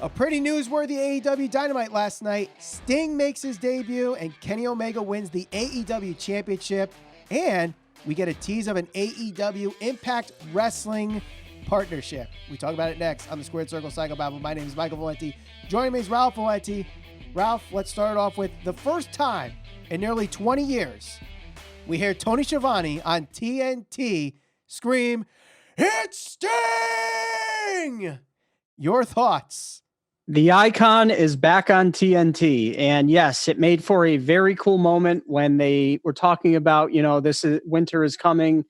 A pretty newsworthy AEW Dynamite last night. Sting makes his debut and Kenny Omega wins the AEW Championship. And we get a tease of an AEW Impact Wrestling partnership. We talk about it next on the Squared Circle Psychobabble. My name is Michael Valenti. Joining me is Ralph Valenti. Ralph, let's start off with the first time in nearly 20 years we hear Tony Schiavone on TNT scream, "It's Sting!" Your thoughts? The icon is back on TNT. And yes, it made for a very cool moment when they were talking about, winter is coming.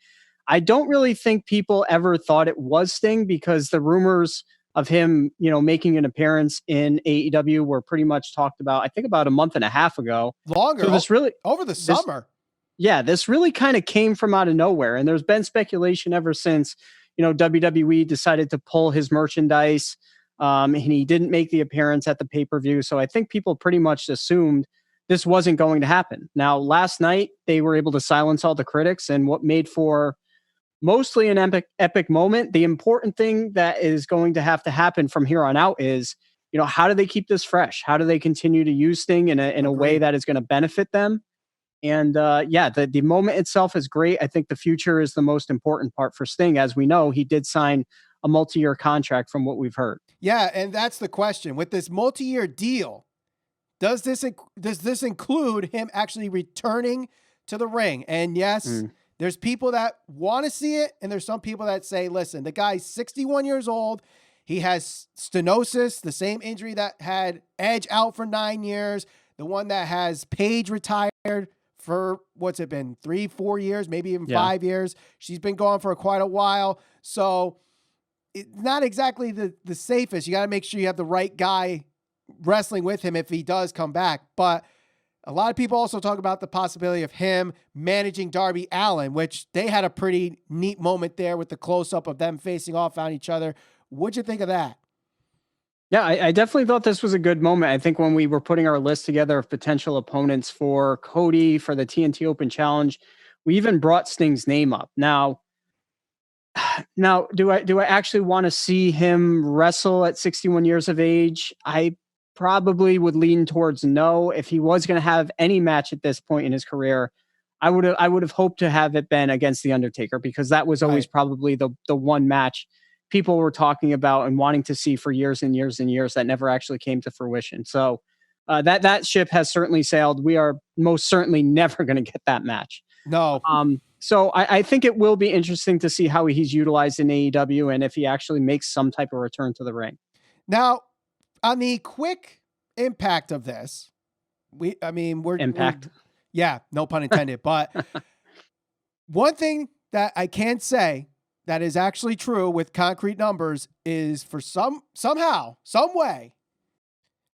I don't really think people ever thought it was Sting because the rumors of him, making an appearance in AEW were pretty much talked about, I think about a month and a half ago. Longer. So over the summer. This really kind of came from out of nowhere. And there's been speculation ever since, WWE decided to pull his merchandise. And he didn't make the appearance at the pay-per-view. So I think people pretty much assumed this wasn't going to happen. Now, last night, they were able to silence all the critics, and what made for mostly an epic moment. The important thing that is going to have to happen from here on out is, how do they keep this fresh? How do they continue to use Sting in a way that is going to benefit them? And the moment itself is great. I think the future is the most important part for Sting. As we know, he did sign a multi-year contract from what we've heard. Yeah, and that's the question. With this multi-year deal, does this include him actually returning to the ring? And yes, there's people that want to see it, and there's some people that say, listen, the guy's 61 years old. He has stenosis, the same injury that had Edge out for 9 years, the one that has Paige retired for, what's it been, 3-4 years, maybe even 5 years. She's been gone for quite a while. So it's not exactly the safest. You got to make sure you have the right guy wrestling with him if he does come back. But a lot of people also talk about the possibility of him managing Darby Allin, which they had a pretty neat moment there with the close-up of them facing off on each other. What'd you think of that? Yeah, I definitely thought this was a good moment. I think when we were putting our list together of potential opponents for Cody for the TNT Open Challenge, we even brought Sting's name up. Now, do I actually want to see him wrestle at 61 years of age? I probably would lean towards no. If he was going to have any match at this point in his career, I would have hoped to have it been against The Undertaker, because that was always probably the one match people were talking about and wanting to see for years and years and years that never actually came to fruition. So that ship has certainly sailed. We are most certainly never going to get that match. No. So I think it will be interesting to see how he's utilized in AEW and if he actually makes some type of return to the ring. Now, on the quick impact of this, we're no pun intended. But one thing that I can say that is actually true with concrete numbers is, for somehow, some way,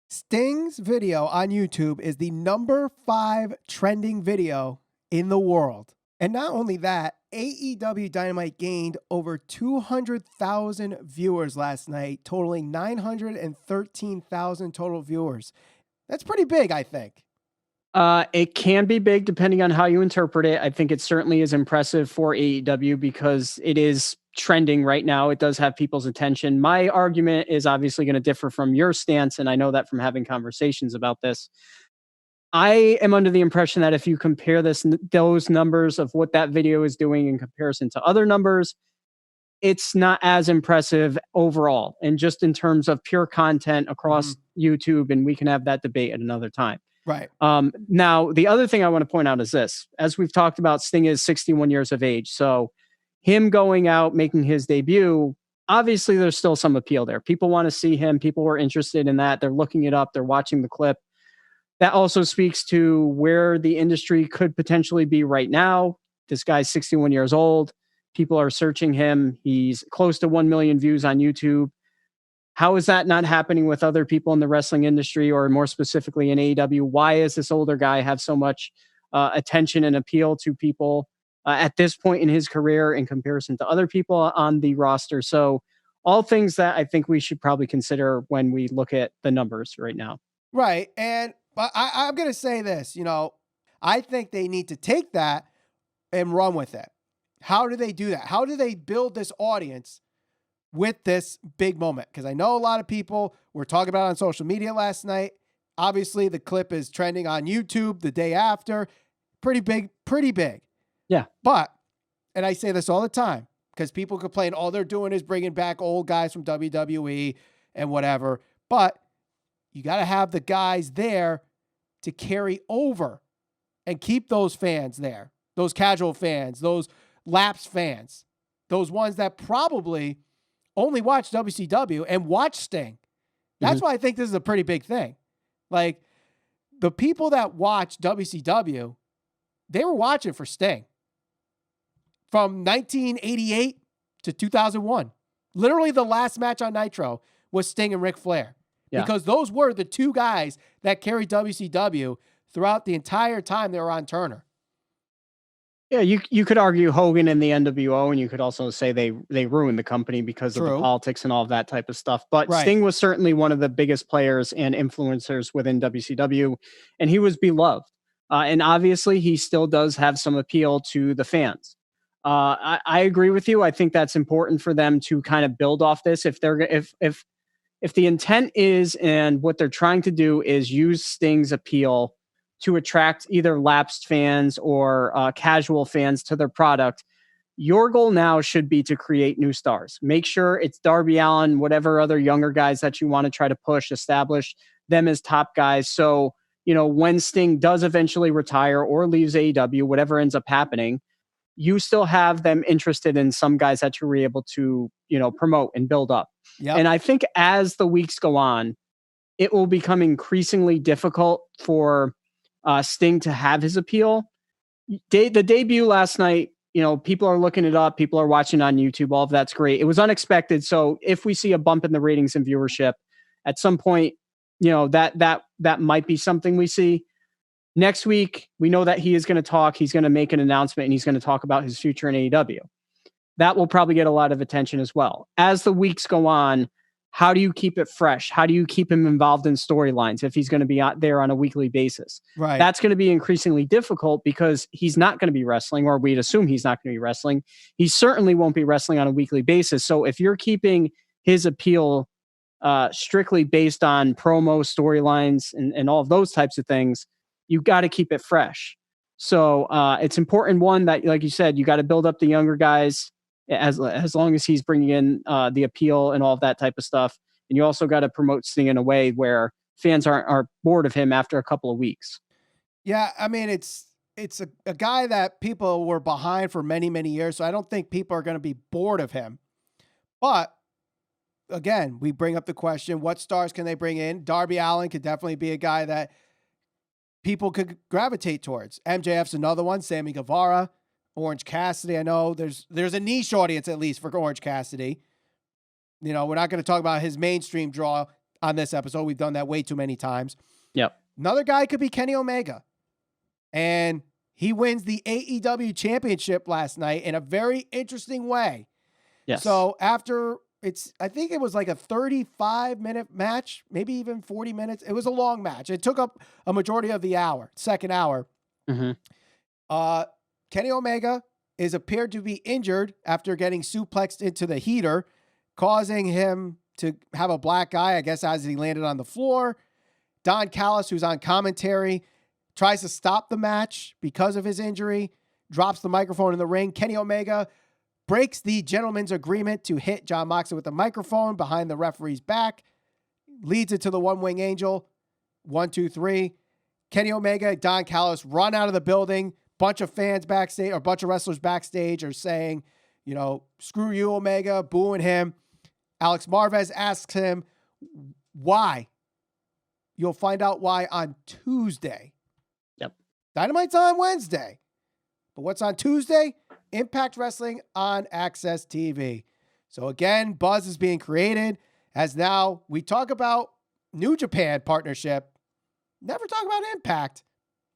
Sting's video on YouTube is the number 5 trending video in the world. And not only that, AEW Dynamite gained over 200,000 viewers last night, totaling 913,000 total viewers. That's pretty big, I think. It can be big depending on how you interpret it. I think it certainly is impressive for AEW because it is trending right now. It does have people's attention. My argument is obviously going to differ from your stance, and I know that from having conversations about this. I am under the impression that if you compare those numbers of what that video is doing in comparison to other numbers, it's not as impressive overall, and just in terms of pure content across YouTube, and we can have that debate at another time. Right. Now, the other thing I want to point out is this. As we've talked about, Sting is 61 years of age. So him going out, making his debut, obviously there's still some appeal there. People want to see him. People were interested in that. They're looking it up. They're watching the clip. That also speaks to where the industry could potentially be right now. This guy's 61 years old. People are searching him. He's close to 1 million views on YouTube. How is that not happening with other people in the wrestling industry, or more specifically in AEW? Why does this older guy have so much attention and appeal to people at this point in his career in comparison to other people on the roster? So all things that I think we should probably consider when we look at the numbers right now. Right. And I'm going to say this, I think they need to take that and run with it. How do they do that? How do they build this audience with this big moment? Because I know a lot of people were talking about it on social media last night. Obviously, the clip is trending on YouTube the day after. Pretty big, pretty big. Yeah. But, and I say this all the time, because people complain all they're doing is bringing back old guys from WWE and whatever. But you got to have the guys there to carry over and keep those fans there, those casual fans, those lapsed fans, those ones that probably only watch WCW and watch Sting. That's why I think this is a pretty big thing. Like, the people that watch WCW, they were watching for Sting from 1988 to 2001. Literally the last match on Nitro was Sting and Ric Flair. Yeah. Because those were the two guys that carried WCW throughout the entire time they were on Turner. Yeah, you could argue Hogan and the NWO, and you could also say they ruined the company because of the politics and all of that type of stuff. But Sting was certainly one of the biggest players and influencers within WCW, and he was beloved. And obviously, he still does have some appeal to the fans. I agree with you. I think that's important for them to kind of build off this. If the intent is, and what they're trying to do is use Sting's appeal to attract either lapsed fans or casual fans to their product, your goal now should be to create new stars. Make sure it's Darby Allin, whatever other younger guys that you want to try to push, establish them as top guys. So, when Sting does eventually retire or leaves AEW, whatever ends up happening, you still have them interested in some guys that you're able to, promote and build up. Yep. And I think as the weeks go on, it will become increasingly difficult for Sting to have his appeal. The debut last night, people are looking it up. People are watching on YouTube. All of that's great. It was unexpected. So if we see a bump in the ratings and viewership at some point, that might be something we see. Next week, we know that he is going to talk. He's going to make an announcement, and he's going to talk about his future in AEW. That will probably get a lot of attention as well. As the weeks go on, how do you keep it fresh? How do you keep him involved in storylines if he's going to be out there on a weekly basis? Right. That's going to be increasingly difficult because he's not going to be wrestling, or we'd assume he's not going to be wrestling. He certainly won't be wrestling on a weekly basis. So if you're keeping his appeal strictly based on promo storylines and all of those types of things, you got to keep it fresh. So it's important, one, that, like you said, you got to build up the younger guys as long as he's bringing in the appeal and all of that type of stuff. And you also got to promote Sting in a way where fans aren't bored of him after a couple of weeks. Yeah, I mean, it's a guy that people were behind for many, many years, so I don't think people are going to be bored of him. But again, we bring up the question, what stars can they bring in? Darby Allin could definitely be a guy that people could gravitate towards. MJF's another one. Sammy Guevara, Orange Cassidy. I know there's a niche audience at least for Orange Cassidy. We're not going to talk about his mainstream draw on this episode. We've done that way too many times. Yep. Another guy could be Kenny Omega. And he wins the AEW championship last night in a very interesting way. Yes. So after I think it was like a 35-minute match, maybe even 40 minutes. It was a long match. It took up a majority of the second hour. Mm-hmm. Kenny Omega is appeared to be injured after getting suplexed into the heater, causing him to have a black eye, I guess, as he landed on the floor. Don Callis, who's on commentary, tries to stop the match because of his injury, drops the microphone in the ring. Kenny Omega breaks the gentleman's agreement to hit Jon Moxley with the microphone behind the referee's back, leads it to the one-wing angel. 1, 2, 3. Kenny Omega, Don Callis run out of the building. Bunch of fans backstage, or bunch of wrestlers backstage are saying, screw you, Omega, booing him. Alex Marvez asks him why. You'll find out why on Tuesday. Yep. Dynamite's on Wednesday. But what's on Tuesday? Impact Wrestling on Access TV. So again, buzz is being created as now we talk about New Japan partnership. Never talk about Impact,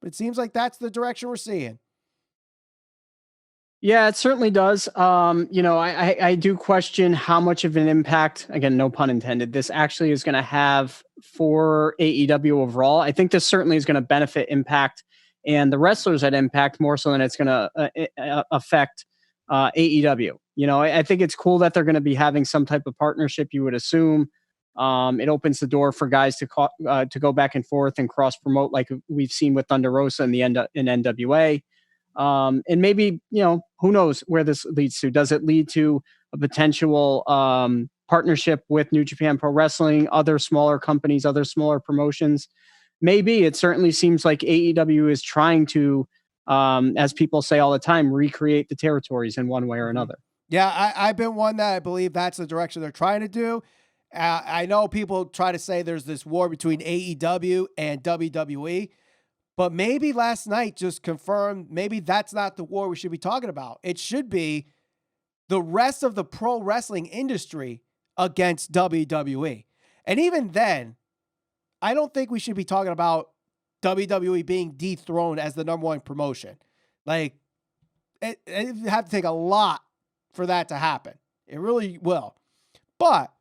but it seems like that's the direction we're seeing. Yeah, it certainly does. I do question how much of an impact, again, no pun intended, this actually is going to have for AEW overall. I think this certainly is going to benefit Impact and the wrestlers at Impact more so than it's going to affect AEW. I think it's cool that they're going to be having some type of partnership. You would assume it opens the door for guys to go back and forth and cross promote, like we've seen with Thunder Rosa in NWA. And maybe, who knows where this leads to? Does it lead to a potential partnership with New Japan Pro Wrestling, other smaller companies, other smaller promotions? Maybe. It certainly seems like AEW is trying to, as people say all the time, recreate the territories in one way or another. Yeah, I've been one that I believe that's the direction they're trying to do. I know people try to say there's this war between AEW and WWE, but maybe last night just confirmed maybe that's not the war we should be talking about. It should be the rest of the pro wrestling industry against WWE. And even then, I don't think we should be talking about WWE being dethroned as the number one promotion. Like, it have to take a lot for that to happen. It really will. But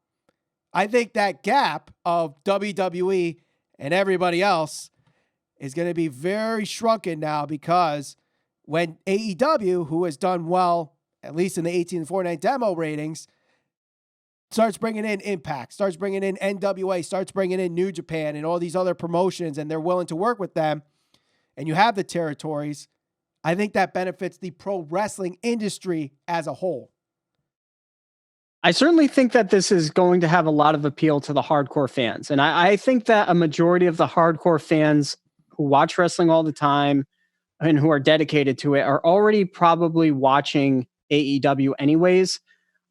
I think that gap of WWE and everybody else is going to be very shrunken now, because when AEW, who has done well, at least in the 18-49 demo ratings, starts bringing in Impact, starts bringing in NWA, starts bringing in New Japan and all these other promotions, and they're willing to work with them, and you have the territories, I think that benefits the pro wrestling industry as a whole. I certainly think that this is going to have a lot of appeal to the hardcore fans. And I think that a majority of the hardcore fans who watch wrestling all the time and who are dedicated to it are already probably watching AEW anyways.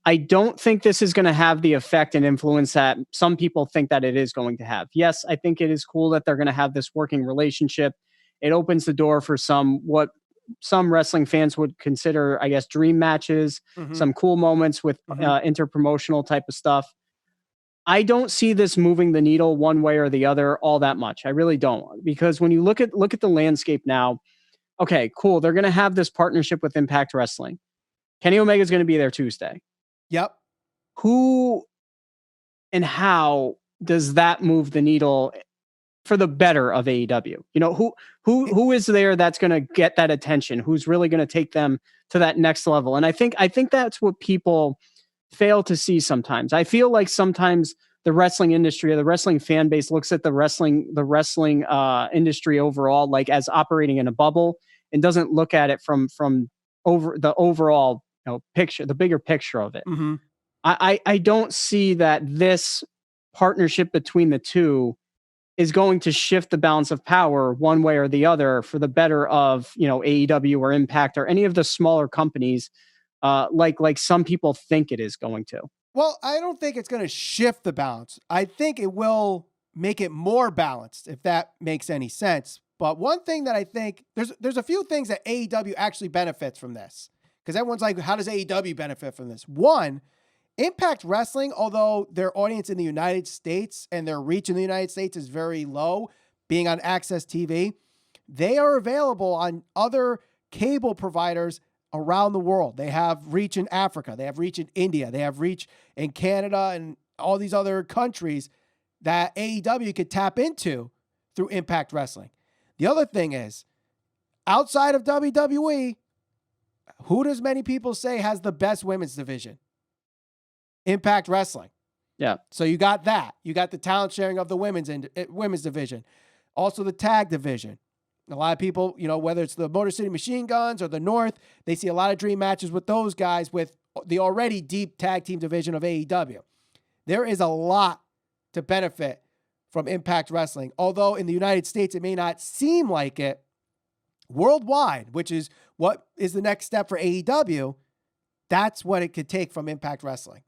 I don't think this is going to have the effect and influence that some people think that it is going to have. Yes, I think it is cool that they're going to have this working relationship. It opens the door for what some wrestling fans would consider, I guess, dream matches, some cool moments with interpromotional type of stuff. I don't see this moving the needle one way or the other all that much. I really don't, because when you look at the landscape now, okay, cool. They're going to have this partnership with Impact Wrestling. Kenny Omega is going to be there Tuesday. Yep. Who and how does that move the needle for the better of AEW? Who is there that's going to get that attention? Who's really going to take them to that next level? And I think that's what people fail to see sometimes. I feel like sometimes the wrestling industry or the wrestling fan base looks at the wrestling industry overall like as operating in a bubble and doesn't look at it from over the overall picture, the bigger picture of it. I don't see that this partnership between the two is going to shift the balance of power one way or the other for the better of, AEW or Impact or any of the smaller companies, like some people think it is going to. Well, I don't think it's going to shift the balance. I think it will make it more balanced, if that makes any sense. But one thing that I think there's a few things that AEW actually benefits from this, because everyone's like, how does AEW benefit from this? One, Impact Wrestling, although their audience in the United States and their reach in the United States is very low, being on Access TV, they are available on other cable providers around the world. They have reach in Africa. They have reach in India. They have reach in Canada and all these other countries that AEW could tap into through Impact Wrestling. The other thing is, outside of WWE, who does many people say has the best women's division? Impact Wrestling. Yeah. So you got that. You got the talent sharing of the women's division. Also the tag division. A lot of people, whether it's the Motor City Machine Guns or the North, they see a lot of dream matches with those guys with the already deep tag team division of AEW. There is a lot to benefit from Impact Wrestling. Although in the United States, it may not seem like it. Worldwide, which is what is the next step for AEW, that's what it could take from Impact Wrestling.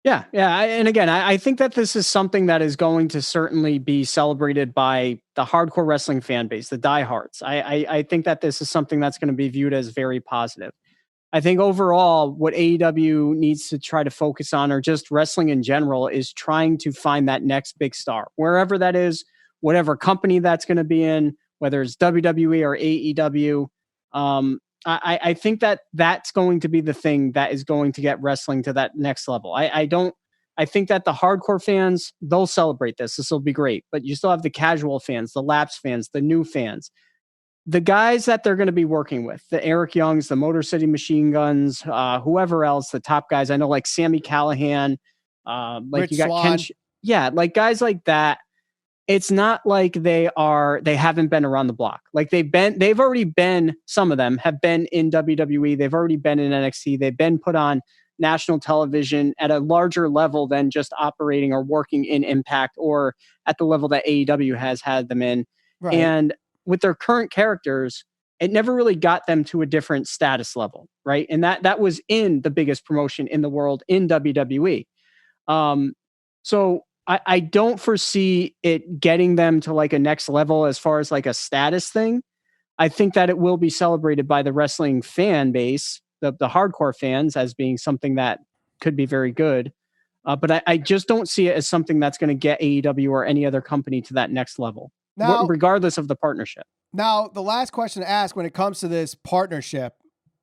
Yeah. And again, I think that this is something that is going to certainly be celebrated by the hardcore wrestling fan base, the diehards. I think that this is something that's going to be viewed as very positive. I think overall, what AEW needs to try to focus on, or just wrestling in general, is trying to find that next big star, wherever that is, whatever company that's going to be in, whether it's WWE or AEW. I think that that's going to be the thing that is going to get wrestling to that next level. I think that the hardcore fans, they'll celebrate this. This will be great. But you still have the casual fans, the lapsed fans, the new fans. the guys that they're going to be working with, the Eric Youngs, the Motor City Machine Guns, whoever else, the top guys, I know like Sammy Callahan, like Rich you got Swann. like guys like that. It's not like they haven't been around the block. Like they've already been, some of them have been in WWE. They've already been in NXT. They've been put on national television at a larger level than just operating or working in Impact or at the level that AEW has had them in. Right. And with their current characters, it never really got them to a different status level, right? And that was in the biggest promotion in the world, in WWE. So I don't foresee it getting them to like a next level as far as like a status thing. I think that it will be celebrated by the wrestling fan base, the hardcore fans, as being something that could be very good. But I just don't see it as something that's going to get AEW or any other company to that next level, regardless of the partnership. Now, the last question to ask when it comes to this partnership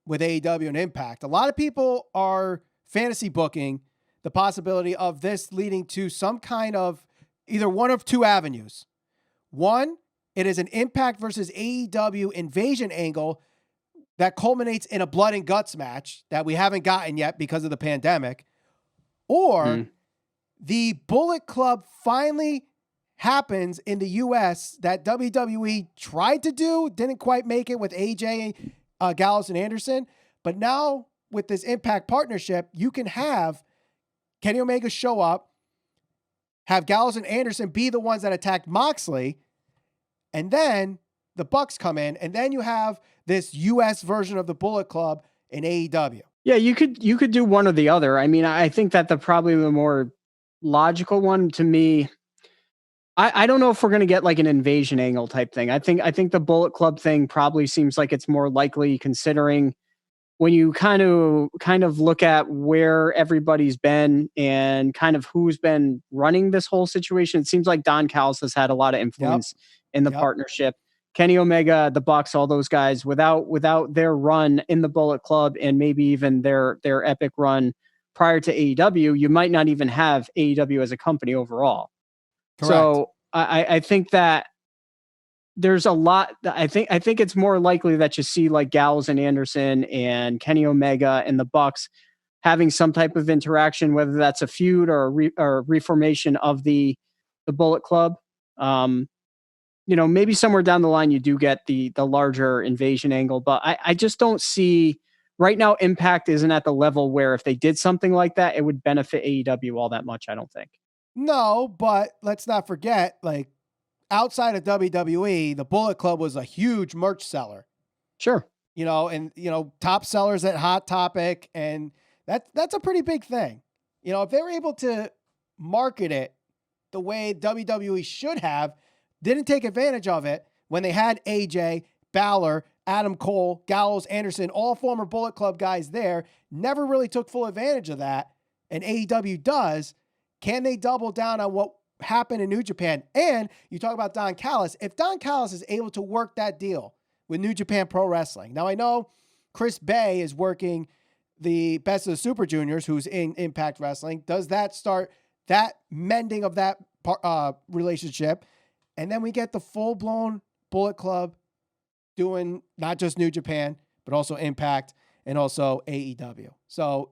with AEW and Impact, a lot of people are fantasy booking the possibility of this leading to some kind of either one of two avenues. One, it is an Impact versus AEW invasion angle that culminates in a blood and guts match that we haven't gotten yet because of the pandemic. Or the Bullet Club finally happens in the US that WWE tried to do, didn't quite make it with AJ, Gallows, and Anderson. But now with this Impact partnership, you can have Kenny Omega show up, have Gallows and Anderson be the ones that attacked Moxley, and then the Bucks come in, and then you have this US version of the Bullet Club in AEW. Yeah, you could do one or the other. I mean, I think that probably the more logical one to me, I don't know if we're going to get like an invasion angle type thing. I think the Bullet Club thing probably seems like it's more likely, considering when you kind of look at where everybody's been and kind of who's been running this whole situation. It seems like Don Callis has had a lot of influence in the partnership. Kenny Omega, the Bucks, all those guys, without their run in the Bullet Club and maybe even their epic run prior to AEW, you might not even have AEW as a company overall. Correct. So I think that there's a lot. I think it's more likely that you see like Gallows and Anderson and Kenny Omega and the Bucks having some type of interaction, whether that's a feud or a reformation of the Bullet Club. Maybe somewhere down the line you do get the larger invasion angle, but I just don't see right now. Impact isn't at the level where if they did something like that, it would benefit AEW all that much. I don't think. No, but let's not forget, like, outside of WWE, the Bullet Club was a huge merch seller. Sure. Top sellers at Hot Topic, and that's a pretty big thing. If they were able to market it the way WWE should have, didn't take advantage of it when they had AJ, Balor, Adam Cole, Gallows, Anderson, all former Bullet Club guys there, never really took full advantage of that, and AEW does. Can they double down on what happened in New Japan? And you talk about Don Callis. If Don Callis is able to work that deal with New Japan Pro Wrestling. Now, I know Chris Bay is working the Best of the Super Juniors, who's in Impact Wrestling. Does that start that mending of that relationship? And then we get the full-blown Bullet Club doing not just New Japan, but also Impact and also AEW. So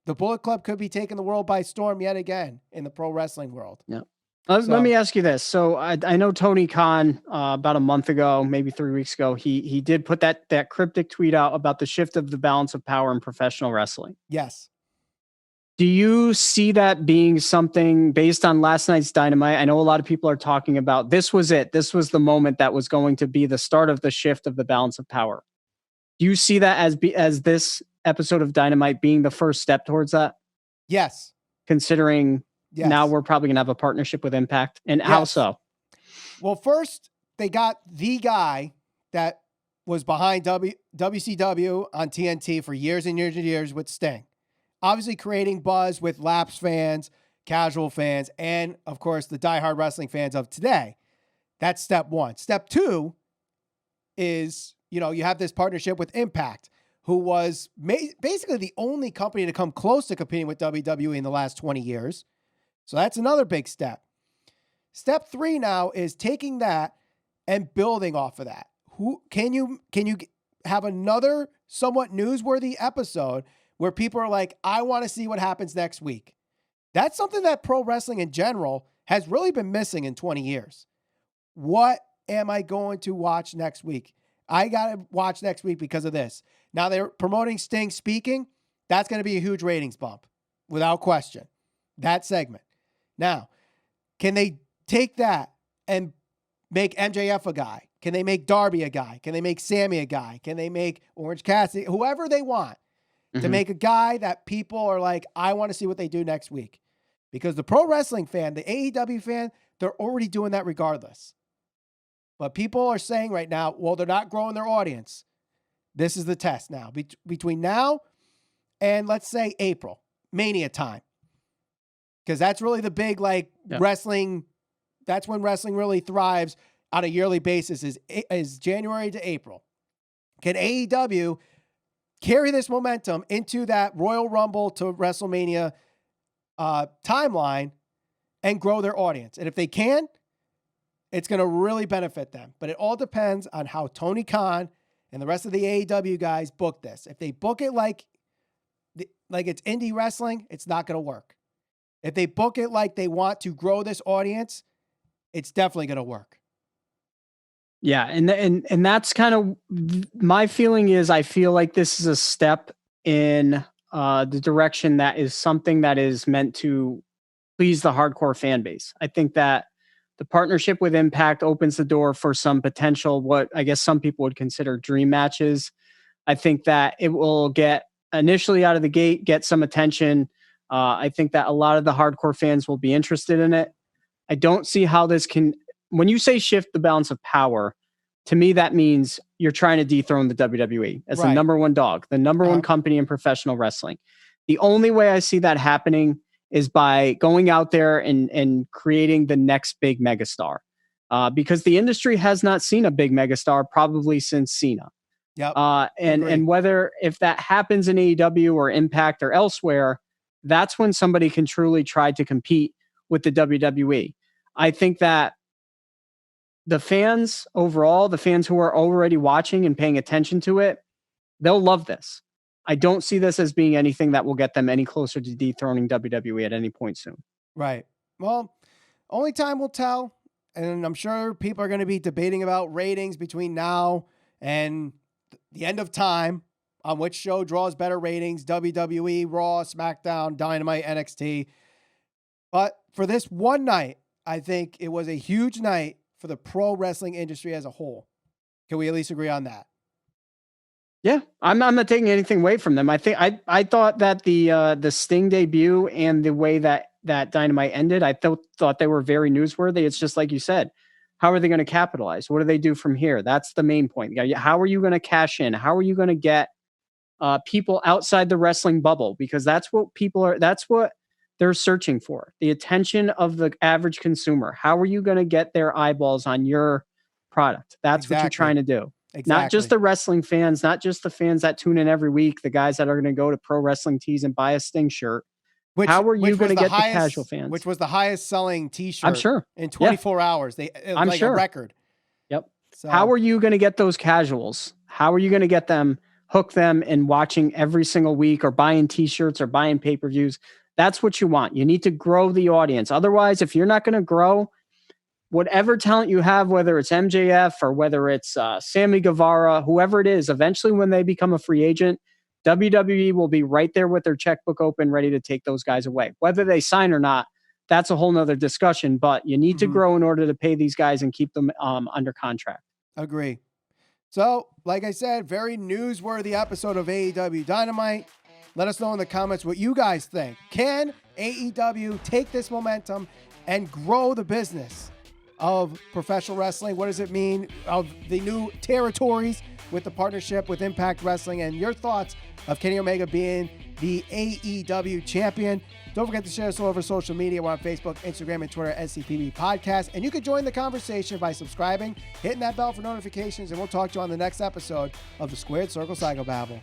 the Bullet Club could be taking the world by storm yet again in the pro wrestling world. Yeah. Let me ask you this. So I know Tony Khan about a month ago, maybe 3 weeks ago, he did put that cryptic tweet out about the shift of the balance of power in professional wrestling. Yes. Do you see that being something based on last night's Dynamite? I know a lot of people are talking about this was it. This was the moment that was going to be the start of the shift of the balance of power. Do you see that as this episode of Dynamite being the first step towards that? Yes. Considering now we're probably going to have a partnership with Impact. And how so? Well, first, they got the guy that was behind WCW on TNT for years and years and years with Sting. Obviously creating buzz with lapsed fans, casual fans, and, of course, the diehard wrestling fans of today. That's step one. Step two is, you have this partnership with Impact, who was basically the only company to come close to competing with WWE in the last 20 years. So that's another big step. Step three now is taking that and building off of that. who can you have another somewhat newsworthy episode where people are like, I want to see what happens next week? That's something that pro wrestling in general has really been missing in 20 years. What am I going to watch next week? I got to watch next week because of this. Now they're promoting Sting speaking. That's going to be a huge ratings bump without question. That segment. Now, can they take that and make MJF a guy? Can they make Darby a guy? Can they make Sammy a guy? Can they make Orange Cassidy? Whoever they want to make a guy that people are like, I want to see what they do next week. Because the pro wrestling fan, the AEW fan, they're already doing that regardless. But people are saying right now, well, they're not growing their audience. This is the test now. Between now and let's say April, Mania time. Because that's really the big wrestling. That's when wrestling really thrives on a yearly basis is January to April. Can AEW carry this momentum into that Royal Rumble to WrestleMania timeline and grow their audience? And if they can, it's going to really benefit them. But it all depends on how Tony Khan and the rest of the AEW guys book this. If they book it like it's indie wrestling, it's not going to work. If they book it like they want to grow this audience, it's definitely going to work. Yeah, and that's kind of my feeling is I feel like this is a step in the direction that is something that is meant to please the hardcore fan base. I think that the partnership with Impact opens the door for some potential, what I guess some people would consider dream matches. I think that it will get initially out of the gate, get some attention. I think that a lot of the hardcore fans will be interested in it. I don't see how this can, when you say shift the balance of power, to me, that means you're trying to dethrone the WWE as the number one dog, the number one company in professional wrestling. The only way I see that happening is by going out there and creating the next big megastar. Because the industry has not seen a big megastar probably since Cena. Yep. And whether if that happens in AEW or Impact or elsewhere, that's when somebody can truly try to compete with the WWE. I think that the fans overall, the fans who are already watching and paying attention to it, they'll love this. I don't see this as being anything that will get them any closer to dethroning WWE at any point soon. Right. Well, only time will tell. And I'm sure people are going to be debating about ratings between now and the end of time on which show draws better ratings, WWE, Raw, SmackDown, Dynamite, NXT. But for this one night, I think it was a huge night for the pro wrestling industry as a whole. Can we at least agree on that? Yeah, I'm not taking anything away from them. I think I thought that the Sting debut and the way that Dynamite ended, I thought they were very newsworthy. It's just like you said, how are they going to capitalize? What do they do from here? That's the main point. How are you going to cash in? How are you going to get people outside the wrestling bubble? Because that's what that's what they're searching for. The attention of the average consumer. How are you going to get their eyeballs on your product? That's what you're trying to do. Exactly. Not just the wrestling fans, not just the fans that tune in every week, the guys that are going to go to Pro Wrestling Tees and buy a Sting shirt. How are you going to get the casual fans? Which was the highest selling t-shirt I'm sure. in 24 hours. I'm sure. A record. Yep. So. How are you going to get those casuals? How are you going to get them, hook them and watching every single week or buying t-shirts or buying pay-per-views? That's what you want. You need to grow the audience. Otherwise, if you're not going to grow, whatever talent you have, whether it's MJF or whether it's Sammy Guevara, whoever it is, eventually when they become a free agent, WWE will be right there with their checkbook open, ready to take those guys away. Whether they sign or not, that's a whole nother discussion, but you need to grow in order to pay these guys and keep them under contract. Agree. So, like I said, very newsworthy episode of AEW Dynamite. Let us know in the comments what you guys think. Can AEW take this momentum and grow the business of professional wrestling? What does it mean of the new territories with the partnership with Impact Wrestling, and your thoughts of Kenny Omega being the AEW champion? Don't forget to share us all over social media. We're on Facebook, Instagram, and Twitter at SCPB Podcast. And you can join the conversation by subscribing, hitting that bell for notifications, and we'll talk to you on the next episode of the Squared Circle Psychobabble.